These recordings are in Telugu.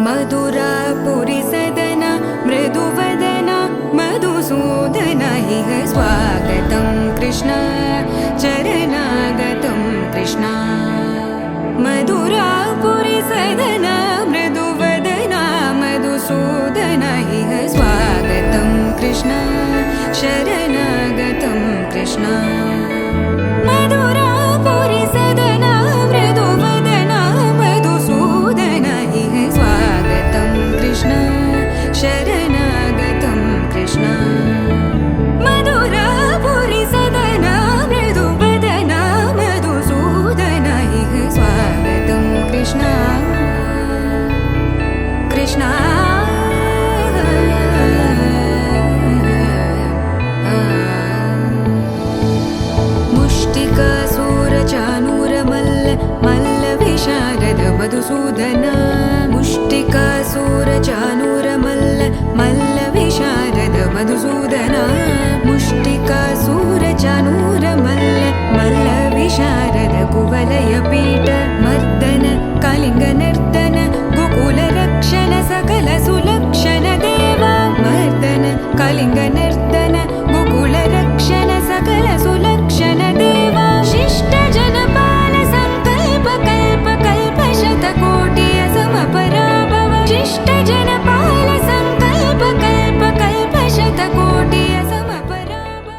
मधुरापुरी सदना मृदुवदना मधुसूदन इह स्वागतं कृष्ण चरणागतं कृष्ण मधुरापुरी सदना मृदुवदना मधुसूदन इह स्वागतं कृष्ण शरणागतं कृष्ण मधुरापुरी सदना मृदुवदना मधुसूदन इह स्वागतं कृष्ण शरणागतं कृष्ण मधुरापुरी सदना मृदुवदना मधुसूदन इह स्वागतं कृष्ण कृष्ण मुष्टिकासूरचानूरमल्ल मल्लविशारद मधुसूदन मुष्टिकासूरचानूरमल्ल मल्लविशारद मधुसूदन मुष्टिकासूरचानूरमल्ल मल्लविशारद कुवलयपीठ मर्दन कलिङ्गनर्दन गोकुलरक्षण सकल सुलक्षण देवा मर्दन कलिङ्गनर्दन गोकुलरक्षण सकल सुलक्षण देवा शिष्ट जनपाल संकल्प कल्प कल्प शतकोटि असमपराभव शिष्ट जनपाल संकल्प कल्प कल्प शतकोटि असमपराभव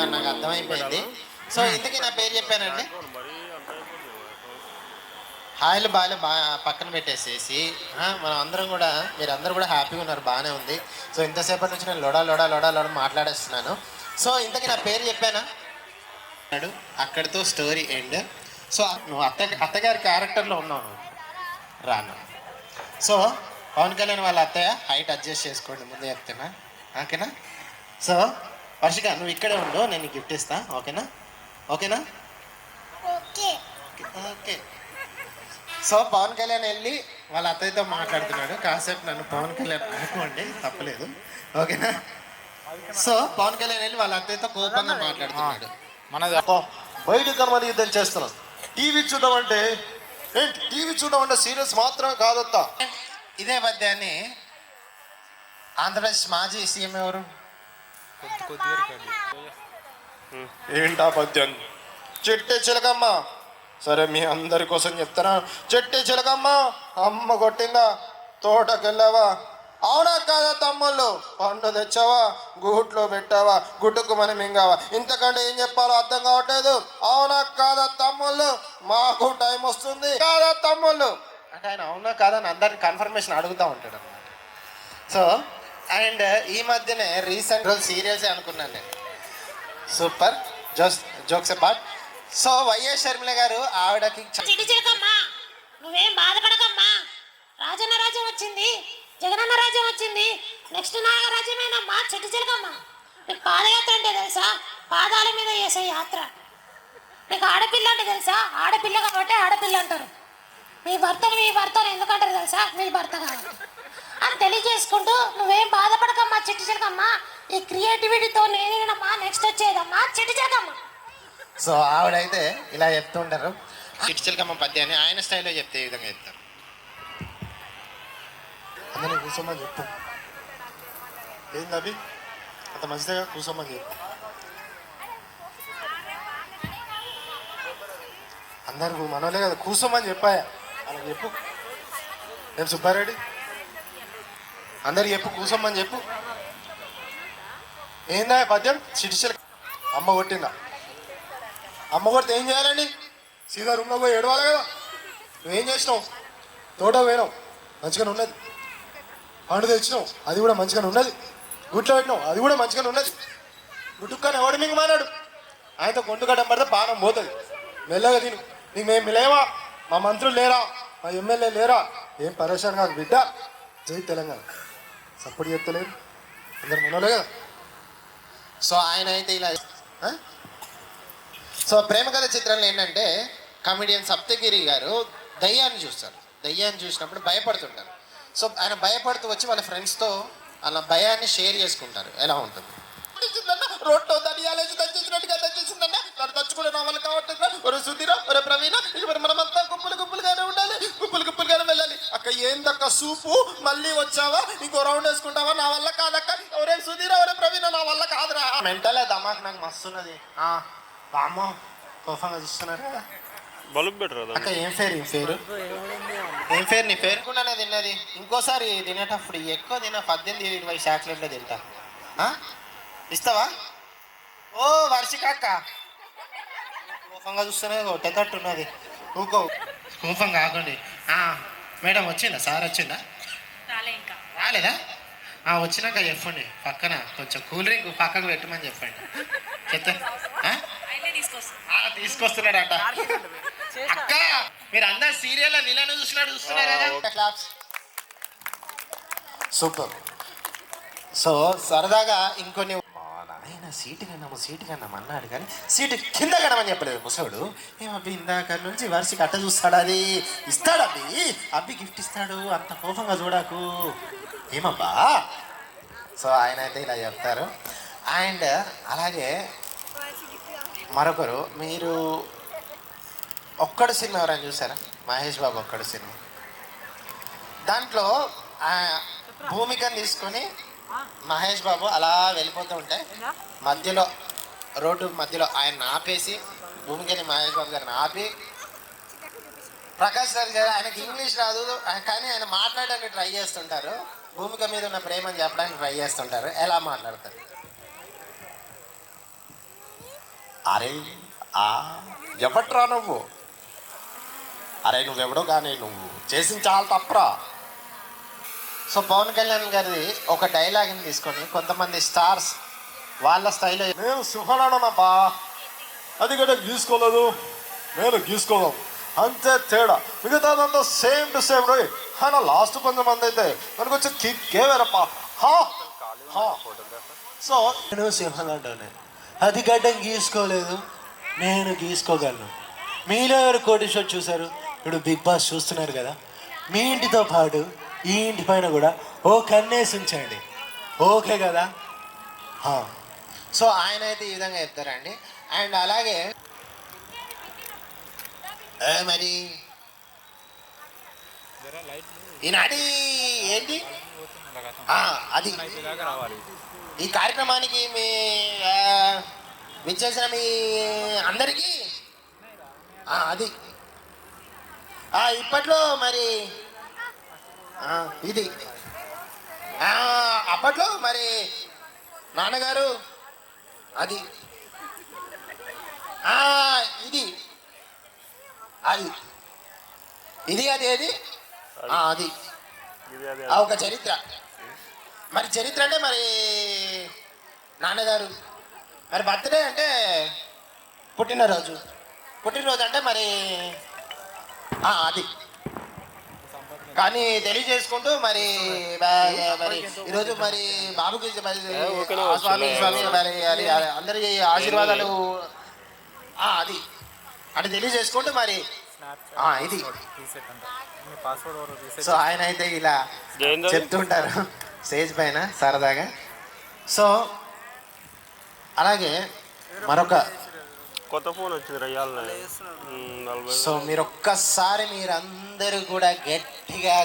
చెప్తున్నారు, నాకు అర్థమైపోయింది. సో ఇందుకే నా పేరు చెప్పానండి. హాయిలు బాగా పక్కన పెట్టేసేసి మనం అందరం కూడా, మీరు అందరూ కూడా హ్యాపీగా ఉన్నారు, బాగానే ఉంది. సో ఇంతసేపటి నుంచి నేను లొడ మాట్లాడేస్తున్నాను. సో ఇంతకీ నా పేరు చెప్పానా, అక్కడితో స్టోరీ ఎండ్. సో నువ్వు అత్తగారి క్యారెక్టర్లో ఉన్నావు, నువ్వు రాను. సో పవన్ కళ్యాణ్ వాళ్ళ అత్తయ్య హైట్ అడ్జస్ట్ చేసుకోండి, ముందే చెప్తున్నా, ఓకేనా? సో వర్షిక నువ్వు ఇక్కడే ఉండు, నేను గిఫ్ట్ ఇస్తా, ఓకేనా? ఓకేనా? Okay okay. So Pawan Kalyan వెళ్ళి వాళ్ళ అత్తయ్యతో మాట్లాడుతున్నాడు, కాసేపు నన్ను పవన్ కళ్యాణ్ అనుకోండి, తప్పలేదు, ఓకేనా? సో పవన్ కళ్యాణ్ వెళ్ళి వాళ్ళ అత్తయ్యతో కోపంగా మాట్లాడుతున్నాడు. మనది బయట కర్మని యుద్ధం చేస్తున్నాం. టీవీ చూడడం అంటే ఏంటి? టీవీ చూడడం అంటే సీరియల్స్ మాత్రమే కాదత్తా. ఇదే పద్యాన్ని ఆంధ్రప్రదేశ్ మాజీ సీఎం ఎవరు? ఏంటా పద్యం? చెట్టే చిలకమ్మ. సరే మీ అందరి కోసం చెప్తారా. చెట్టే చిలకమ్మ అమ్మ కొట్టిందా, తోటకెళ్ళావా, అవునా కాదా తమ్ముళ్ళు, పండు తెచ్చావా, గూట్లో పెట్టావా, గుడ్డుకు మనం మింగావా, ఇంతకంటే ఏం చెప్పాలో అర్థం కావట్లేదు. అవునా కాదా తమ్ముళ్ళు, మాకు టైం వస్తుంది కాదా తమ్ముళ్ళు అంటే ఆయన అవునా కాదా అని అందరికి కన్ఫర్మేషన్ అడుగుతూ ఉంటాడు అన్నమాట. సో అండ్ ఈ మధ్యనే రీసెంట్ సీరియల్సే అనుకున్నాను నేను. Super jokes apart. So YS Sharmila గారు ఆవిడకి నువ్వేం బాధపడకమ్మా, రాజన్న రాజ్యం వచ్చింది, జగనన్న రాజ్యం వచ్చింది, నెక్స్ట్ నాగరాజ్యమేనమ్మా. చెట్టు చిలకమ్మా, నీకు పాదయాత్ర అంటే తెలుసా? పాదాల మీద చేసే యాత్ర. నీకు ఆడపిల్ల అంటే తెలుసా? ఆడపిల్ల కాబట్టి ఆడపిల్ల అంటారు. మీ భర్తను ఎందుకంటారు తెలుసా? మీ భర్త కాబట్టి అని తెలియజేసుకుంటూ నువ్వేం బాధపడకమ్మా చెట్టు చిలకమ్మా, ఈ క్రియేటివిటీతో నేనేనమ్మా నెక్స్ట్ వచ్చేదమ్మా చెట్టు చిలకమ్మా. సో ఆవిడైతే ఇలా చెప్తుంటారు చెట్టు చిలకమ్మ పద్యాన్ని ఆయన స్టైల్లో చెప్తే ఈ విధంగా చెప్తారు. అందరినీ కూర్చోమని చెప్పు. ఏంది అవి అంత మంచిదిగా కూర్చోమని చెప్పు. అందరు మనలే కదా కూర్చోమని చెప్పాయా, అలా చెప్పు. నేను సుబ్బారెడ్డి అందరికి చెప్పు, కూర్చోమని చెప్పు. ఏందా పద్యం? చిటిచల అమ్మ కొట్టిందా, అమ్మ కొడితే ఏం చేయాలండి? సీదా రూమ్లో పోయి ఏడవాలి కదా. నువ్వేం చేసినావు? తోట పోయినావు, మంచిగానే ఉన్నది. పండు తెచ్చినావు, అది కూడా మంచిగానే ఉన్నది. గుట్లో పెట్టినావు, అది కూడా మంచిగానే ఉన్నది. గుట్టుక్కని ఎవడు మీకు మానాడు? ఆయనతో కొండు కట్టం పడితే బాణం పోతుంది. మెల్లగా తిను. నీకు మేము లేవా? మా మంత్రులు లేరా? మా ఎమ్మెల్యే లేరా? ఏం పరేషాన్ కాదు బిడ్డ. జై తెలంగాణ. సపోర్ట్ చెప్తలేదు అందరు మనోలే కదా. సో ఆయన అయితే ఇలా సో ప్రేమ కథ చిత్రంలో ఏంటంటే కమెడియన్ సప్తగిరి గారు దయ్యాన్ని చూస్తారు. దయ్యాన్ని చూసినప్పుడు భయపడుతుంటారు. సో ఆయన భయపడుతూ వచ్చి వాళ్ళ ఫ్రెండ్స్తో అలా భయాన్ని షేర్ చేసుకుంటారు. ఎలా ఉంటుంది? రోడ్లో దడియాలేసి తెచ్చేసినట్టుగా తెచ్చేసిందన్న, నన్ను తెచ్చుకునే నా వల్ల కావట్లేదు. ఒరే సుధీరా, ఒరే ప్రవీణ, ఇక మనమంతా గుంపులుగానే ఉండాలి, గుంపులుగానే వెళ్ళాలి. అక్క ఏందక్క సూపు, మళ్ళీ వచ్చావా, ఇంకో రౌండ్ వేసుకుంటావా? నా వల్ల కాదక్క. ఒరే సుధీరా, ఒరే ప్రవీణ, నా వల్ల కాదురా. మెంటలే దమాక్ నాకు మస్తున్నది. బామ్మో కోపంగా చూస్తున్నారు కదా. బల్బ్ బెటర్ అక్క ఏం పేరు నీ పేరు కూడా తిన్నది. ఇంకోసారి తినేటప్పుడు ఎక్కువ తిన 18-20 చాక్లెట్లు తింటా. ఇస్తావా? ఓ వర్షిక అక్క కోపంగా చూస్తూనే కొట్టేటట్టున్నది. ఊకో కోపం కాకండి. మేడం వచ్చిందా? సార్ వచ్చిందా? రాలేదా? వచ్చినాక చెప్పండి, పక్కన కొంచెం కూల్ డ్రింక్ పక్కకు పెట్టమని చెప్పండి. తీసుకొస్తున్నాడట. అక్క మీరు అందరు సీరియల్ విలన్ చూస్తున్నారు కదా. సూపర్. సో సరదాగా ఇంకొన్ని ఆయన సీటు కన్నాం అన్నాడు కానీ సీటు కింద కనమని చెప్పలేదు ముసవుడు. ఏమబ్బి ఇందాక నుంచి వర్షికి అట్ట చూస్తాడు, అది ఇస్తాడు. అబ్బి గిఫ్ట్ ఇస్తాడు, అంత కోపంగా చూడకు ఏమబ్బా. సో ఆయన అయితే ఇలా చెప్తారు. అండ్ అలాగే మరొకరు, మీరు ఒక్కడు సినిమా ఎవరైనా చూసారా? మహేష్ బాబు ఒక్కడు సినిమా. దాంట్లో భూమికను తీసుకొని మహేష్ బాబు అలా వెళ్ళిపోతూ ఉంటే మధ్యలో రోడ్డు మధ్యలో ఆయన ఆపేసి భూమికని మహేష్ బాబు గారిని ఆపి ప్రకాష్ రాజ్ గారు, ఆయనకి ఇంగ్లీష్ రాదు కానీ ఆయన మాట్లాడడానికి ట్రై చేస్తుంటారు. భూమిక మీద ఉన్న ప్రేమని చెప్పడానికి ట్రై చేస్తుంటారు. ఎలా మాట్లాడతారు? అరే ఆ ఎవట్రా నువ్వు? అరే నువ్వెవడో కానీ నువ్వు చేసిన చాలా తప్పురా. సో పవన్ కళ్యాణ్ గారిది ఒక డైలాగ్ని తీసుకొని కొంతమంది స్టార్స్ వాళ్ళ స్టైల్లో నేను సింహనాడనబ్బా, అది కూడా గీసుకోలేదు, నేను గీసుకోదాం అంతే తేడా. మిగతాదంతా సేమ్ టు సేమ్ రోయ్. ఆయన లాస్ట్ కొంతమంది అయితే మనకు వచ్చి కిక్కే వేరప్పా. సో నేను సింహనాడనే, అది గడ్డం గీసుకోలేదు, నేను గీసుకోగలను. మీలో ఎవరు కోటేశ్వర్ చూశారు? ఇప్పుడు బిగ్ బాస్ చూస్తున్నారు కదా, మీ ఇంటితో పాటు ఈ ఇంటి పైన కూడా ఓ కన్నేసి ఉంచండి, ఓకే కదా? సో ఆయన అయితే ఈ విధంగా చెప్తారండి. అండ్ అలాగే మరి ఈనాటి ఏంటి అది ఈ కార్యక్రమానికి మీ విచ్చేసిన మీ అందరికీ అది ఇప్పట్లో మరి ఇది అప్పట్లో మరి నాన్నగారు అది ఇది అది ఇది అది ఏది అది ఒక చరిత్ర. మరి చరిత్ర అంటే మరి నాన్నగారు, మరి బర్త్డే అంటే పుట్టినరోజు అంటే మరి అది. కానీ తెలియజేసుకుంటూ మరి మరి ఈరోజు మరి బాబుకి మరి స్వామి మరి అందరి ఆశీర్వాదాలు అది అని తెలియజేసుకుంటూ మరి ఇది. సో ఆయన అయితే ఇలా చెప్తుంటారు స్టేజ్ పైన సరదాగా. సో అలాగే మరొక కొత్త ఫోన్ వచ్చింది. సో మీరు ఒక్కసారి మీరందరూ కూడా గట్టిగా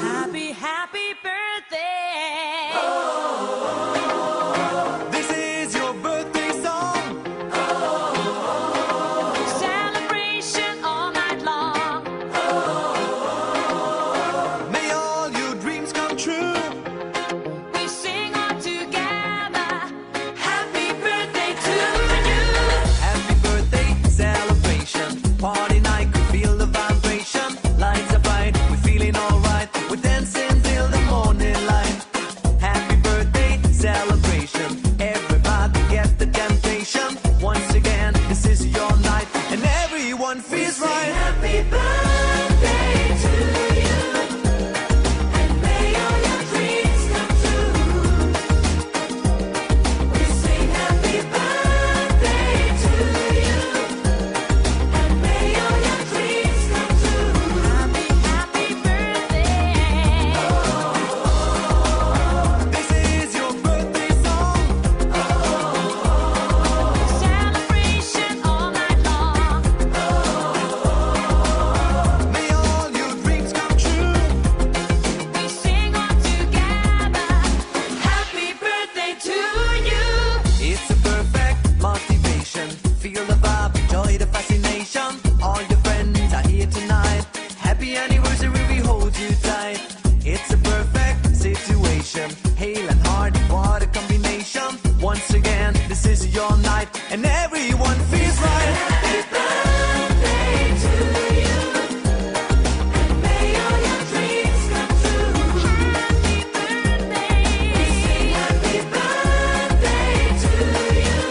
Happy, happy birthday. This is your birthday song. Celebration all night long. May all your dreams come true. We sing all together. Happy birthday to you. Happy birthday celebration. Party night, could feel the vibration. Lights are bright, we're feeling alright. We're dancing till the morning light. Happy birthday celebration. Everybody get the temptation. Once again, this is your night, and everyone feels right. Happy birthday to you. And may all your dreams come true. We sing happy birthday to you. And may all your dreams come true. Happy, happy birthday. This is your birthday song. Celebration all night long. May all your dreams come true. We sing all together. Happy birthday to you. It's a perfect motivation. Feel the vibe, enjoy the fascination. All your friends are here tonight. Happy anniversary, we hold you tight. It's a perfect situation. Hale and hearty, what a combination. Once again, this is your night, and everyone feels right. Happy birthday to you. And may all your dreams come true. Happy birthday. We sing happy birthday to you.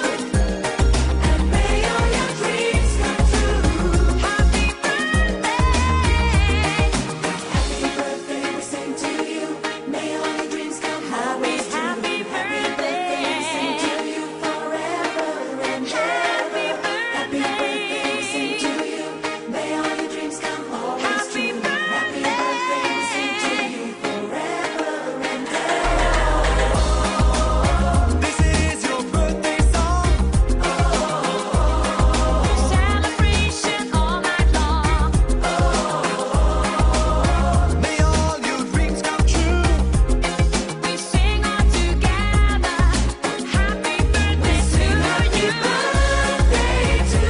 And may all your dreams come true. Happy birthday. Happy birthday, we sing to you. May all your dreams come true. Happy birthday. We sing to you forever and ever. Happy birthday, we sing to you. May all your dreams come always true. Happy birthday, we sing to you forever and ever. This is your birthday song. Celebration all night long. May all your dreams come true. We sing all together. Happy birthday to you. Birthday to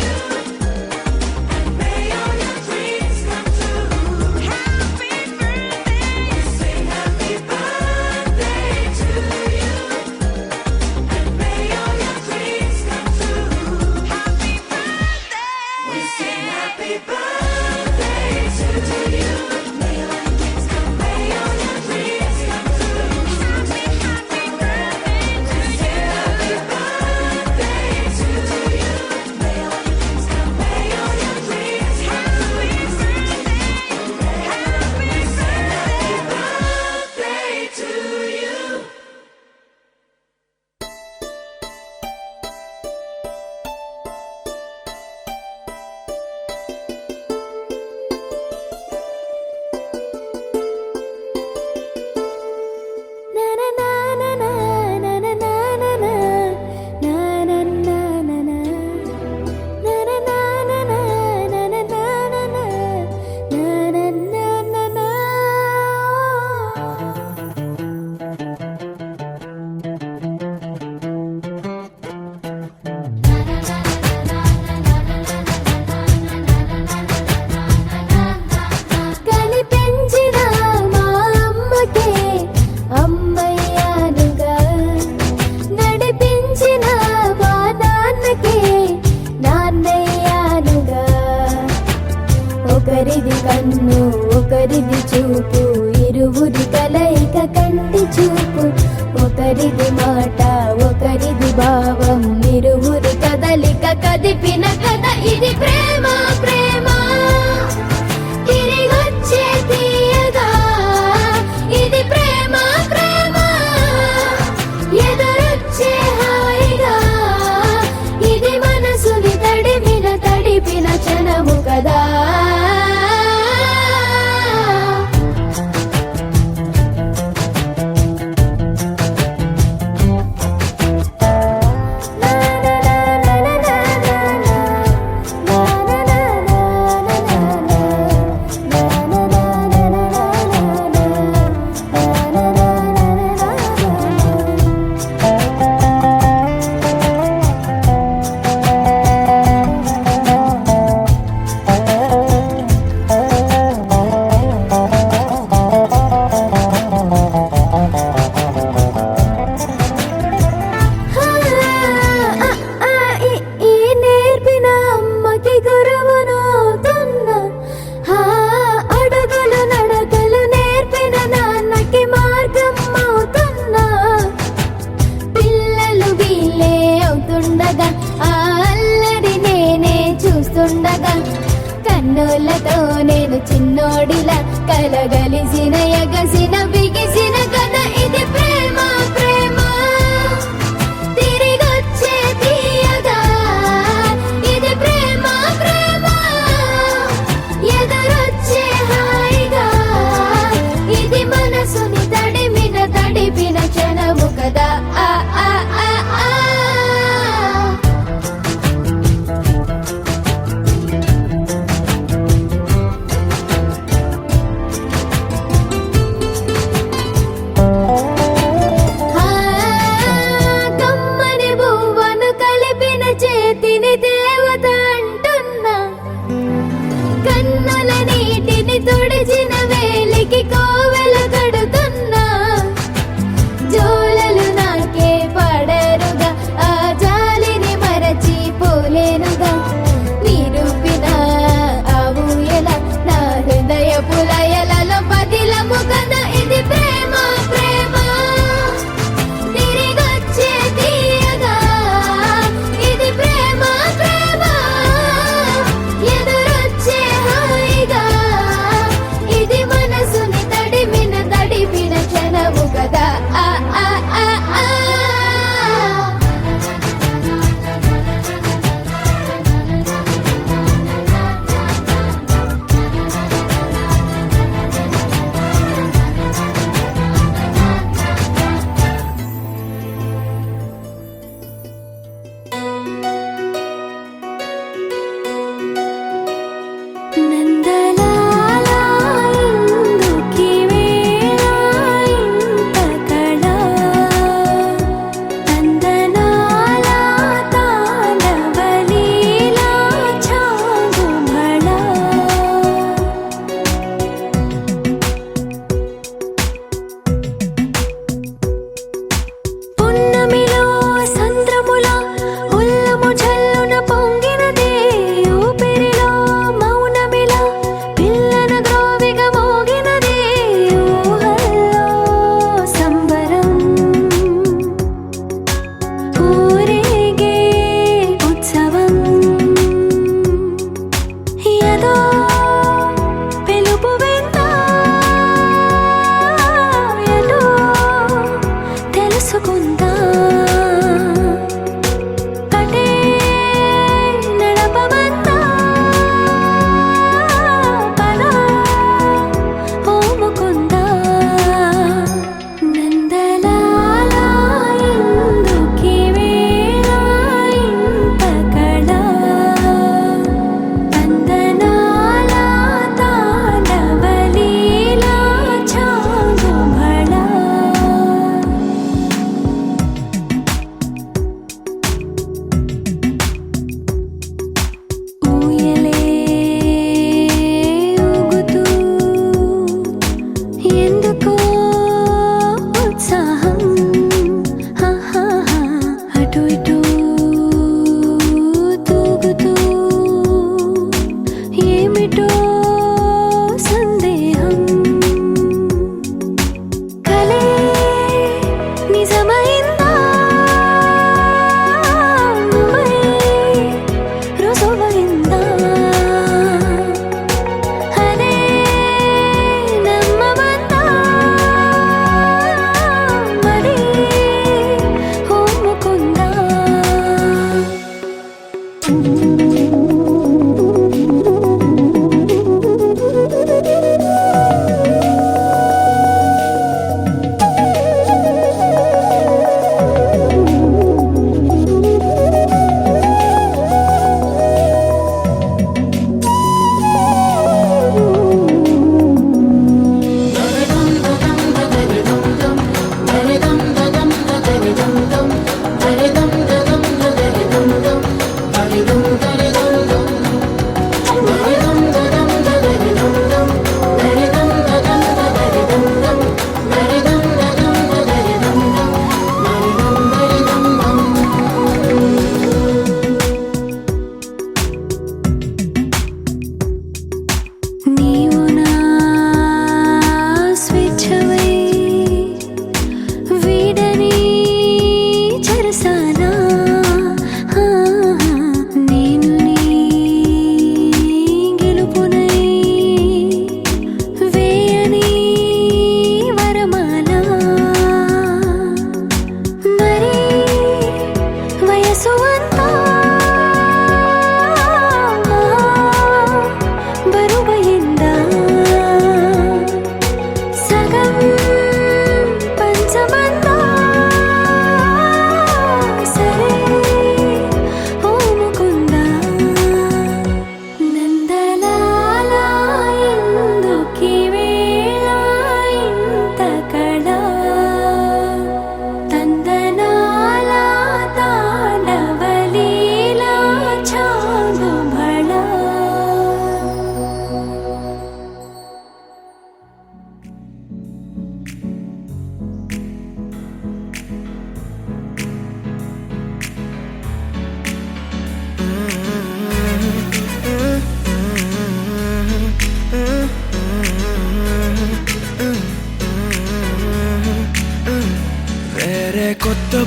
you. And may all your dreams come true. Happy birthday. We sing happy birthday to you. And may all your dreams come true. Happy birthday. We sing happy birthday to you. May all your dreams come. May all your dreams come true. Happy, happy birthday to you. Happy birthday to you. May all your dreams come. May all your dreams come true. Happy birthday to you. కనిపించిన మా అమ్మకే అమ్మయ్యానుగా, నడిపించిన మా నాన్నకే నాన్నయ్యానుగా. ఒకరిది కన్ను ఒకరిది చూపు, ఇరువురి కలయిక కంటి చూపు. ఒకరిది మాట ఒకరిది భావం, ఇరువురి కదలిక కదిపిన కథ ఇది. ప్రేమ ప్రేమ తిరిగొచ్చే తీయగా, ఇది ప్రేమ ప్రేమ ఎదురొచ్చే హాయిగా. ఇది మనసుని తడిపిన క్షణము కదా. నా నా నా నా నా నా నా నా నా నా నా. నీతో నేను చిన్నోడిలా కలగలిసిన ఎగసిన బిగిసిన కథ ఇది ప్రేమ ప్రేమ తిరిగొచ్చే తీయగా ఇది ప్రేమ ప్రేమ ఎదురొచ్చే హాయిగా ఇది మనసుని తడిపిన క్షణము కదా ఆ ఆ ఆ ఆ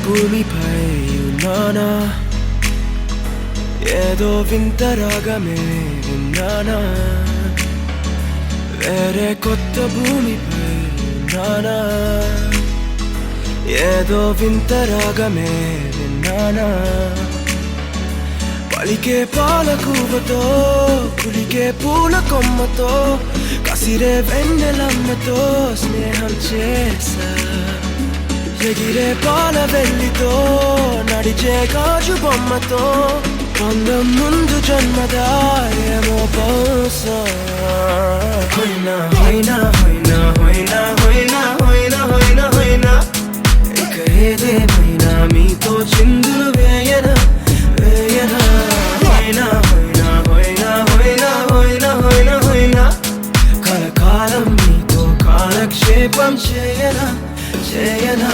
భూమిపై ఉన్నానా ఏదో వింత రాగమే విన్నానా వేరే కొత్త భూమిపై ఉన్నానా ఏదో వింత రాగమే విన్నానా పలికే పాలకూవతో కులికే పూల కొమ్మతో కసిరే వెన్నెలమ్మతో స్నేహం చేసా ఎగిరే పాల వెల్లితో నడిచే గాజు బొమ్మతో అందం ముందు జన్మదా ఏమో బహుశా హోయినా హోయినా హోయినా హోయినా హోయినా హోయినా హోయినా హోయినా ఇక ఏదేమైనా మీతో చిందులు వేయనా వేయనా హోయినా హోయినా హోయినా హోయినా హోయినా హోయినా హోయినా కలకాలం మీతో కాలక్షేపం చేయనా చేయనా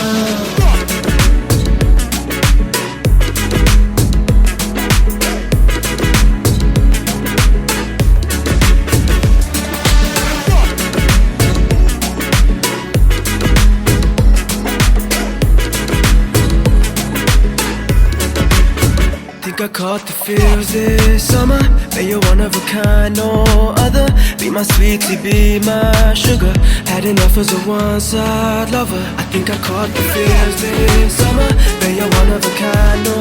Think I caught the feels this summer. But you're one of a kind, no other. Be my sweetie, be my sugar. Had enough as a one-side lover. I think I caught the feels this summer. But you're one of a kind, no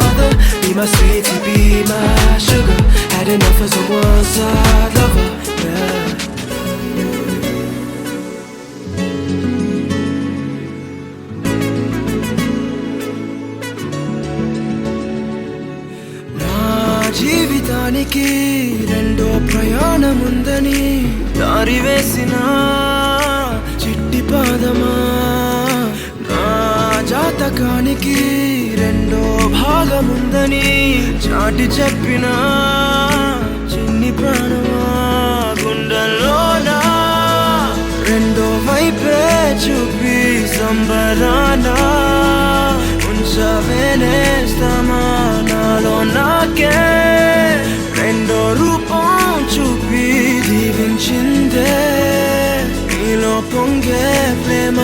other. Be my sweetie, be my sugar. Had enough as a one-side lover. Yeah. జీవితానికి రెండో ప్రయాణముందని దారి వేసిన చిట్టి పాదమా నా జాతకానికి రెండో భాగముందని చాటి చెప్పిన చిన్ని ప్రాణమా గుండెల్లోనా రెండో వైపే చూపి సంబరానా ఉంచవేనేస్తామా నాలో నాకే రెండో రూపం చూపి దీవించిందే నీలో పొంగే ప్రేమ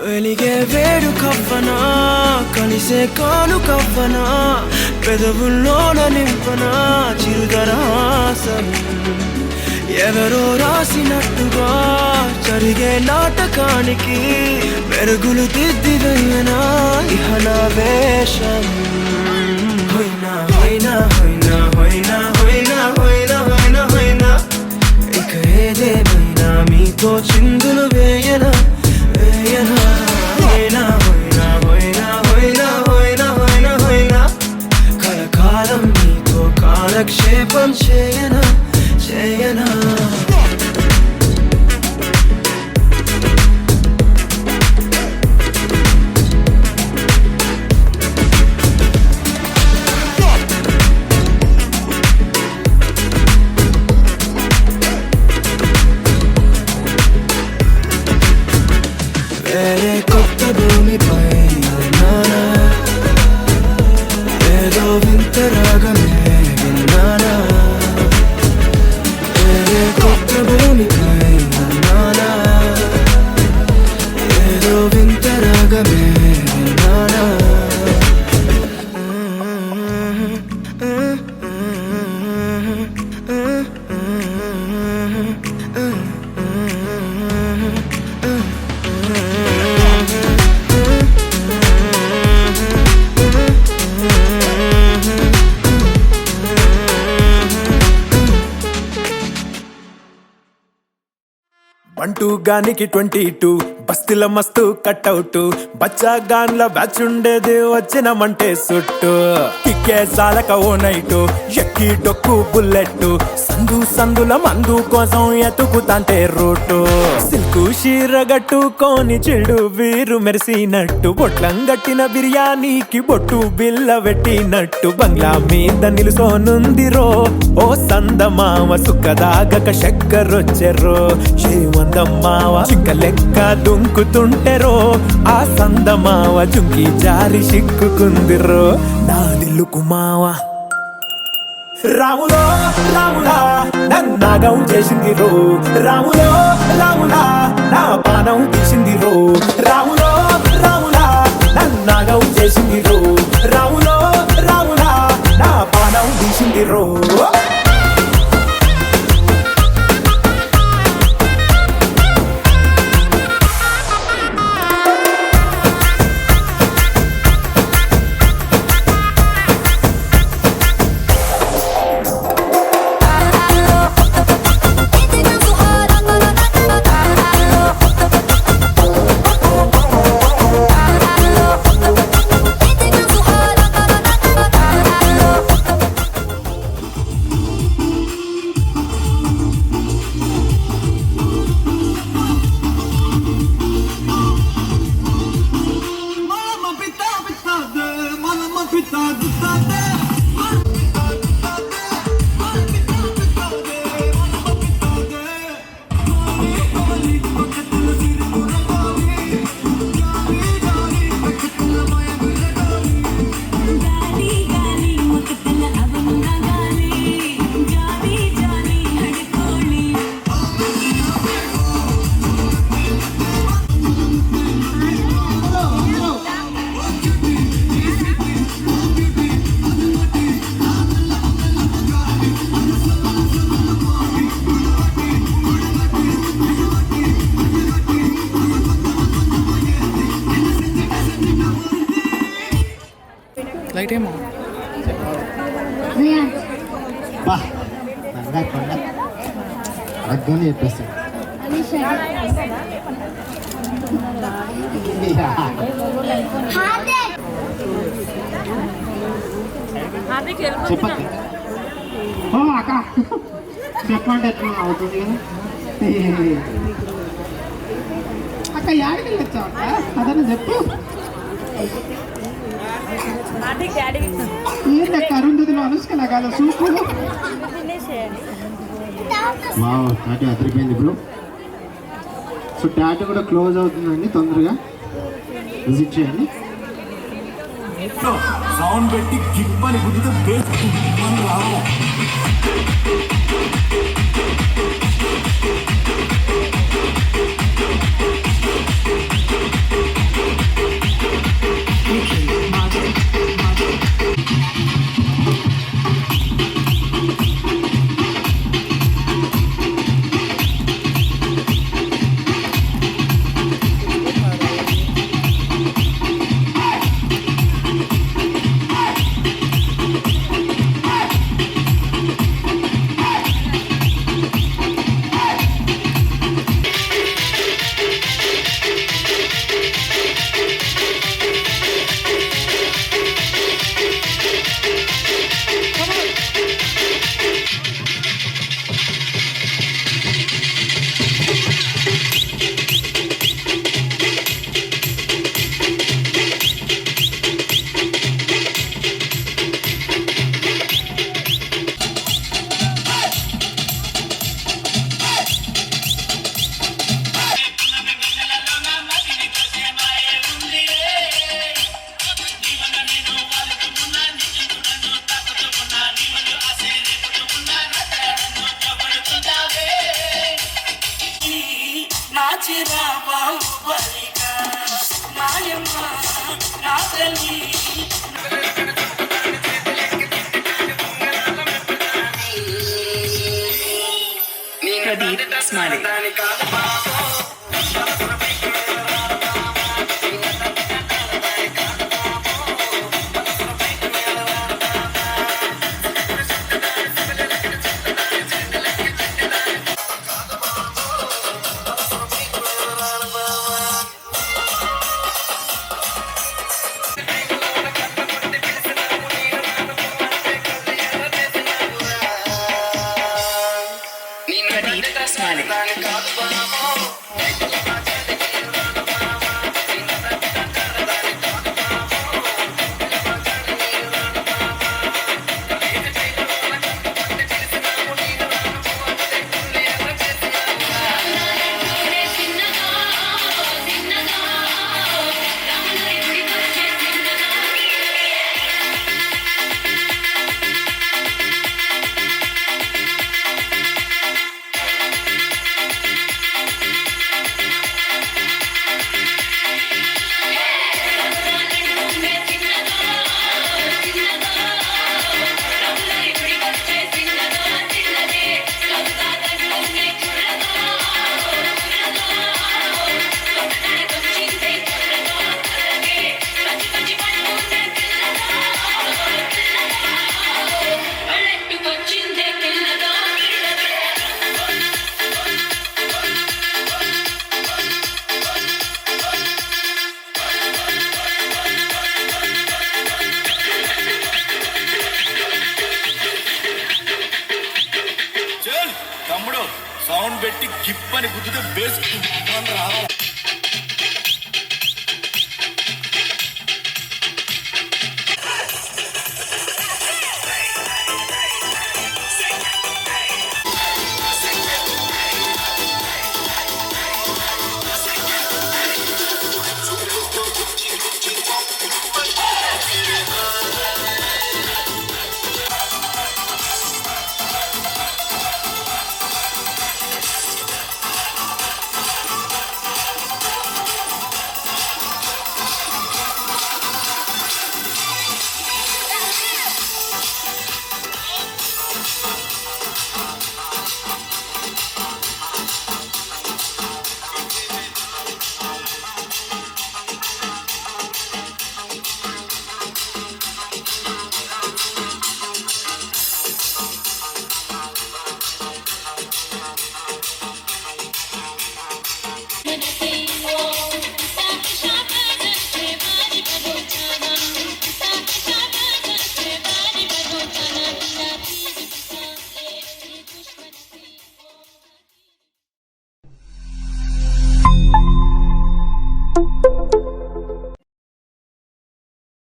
వెలిగే వేడు కవ్వనా కలిసే కాను కవ్వనా పెదవుల్లోన నింపనా చిరుదరాసం ఎవరో రాసినట్టుగా జరిగే నాటకానికి మెరుగులు దిద్దివేయనా ఇహ నా వేషం హోయినా హోయినా హోయినా హోయినా హోయినా హోయినా హోయినా హోయినా ఇక ఏదేమైనా మీతో చిందులు వేయనా వేయనా హోయినా హోయినా హోయినా హోయినా హోయినా హోయినా హోయినా కలకాలం మీతో కాలక్షేపం చేయనా చేయనా వేరే కొత్త భూమిపై ఉన్నానా ఏదో వింత రాగమే విన్నానా వేరే కొత్త భూమిపై ఉన్నానా ఏదో వింత రాగమే విన్నానా బంటూ గానికి 22 బస్తిల మస్తు కట్అవుట్ బచ్చా గాన్ల బ్యాచ్ ఉండేది వచ్చినమంటే సుట్టు కిక్కే సాలక ఓ నైటు ఎక్కి డొక్కు బుల్లెట్ సందు సందుల మందు కోసం ఎతుకుతాంటే రూటు సిల్కు షీరగట్టుకోని చెడు వీరు మెరిసినట్టు బొట్లం గట్టిన బిర్యానీకి బొట్టు బిల్ల పెట్టినట్టు బంగ్లా మీద నిలుసోనుందిరో ఓ సందమావ సుఖదాగక చక్కరొచ్చెరో చేమందమ్మావ చిక్క లెక్క దుంకుతుంటెరో ఆ సందమావ జుంకి జారి సిక్కుకుందిరో నా దిల్లుకు మావ రాములో రాములా నన్నాగం చేసింది రో రాములో రాములా నా పానం తీసింది రో రాములో రాములా నన్నాగం చేసింది రో రాములో రాములా నా పానం తీసింది రో బా నంగా కొండ అద్దని చెప్పేస్తాడు. చెప్పండి అక్క చెప్పండి ఎట్లా అవుతుంది కదా అక్క యాడికి వెళ్ళొచ్చావు అక్క అదన్నా చెప్పు. ఏంటక్క అరుంధతిలో అనుష్కలా కాదు సూపు. వావ్ టాటూ అదిరిపోయింది బ్రో. సో టాటూ కూడా క్లోజ్ అవుతుందండి, తొందరగా విజిట్ చేయండి. సౌండ్ పెట్టి గిప్పని గుద్దితే బేస్ రావాలి. Pradeep Smiley. Pradeep Smiley. గిప్పని గుద్దితే బేస్ రావాలి.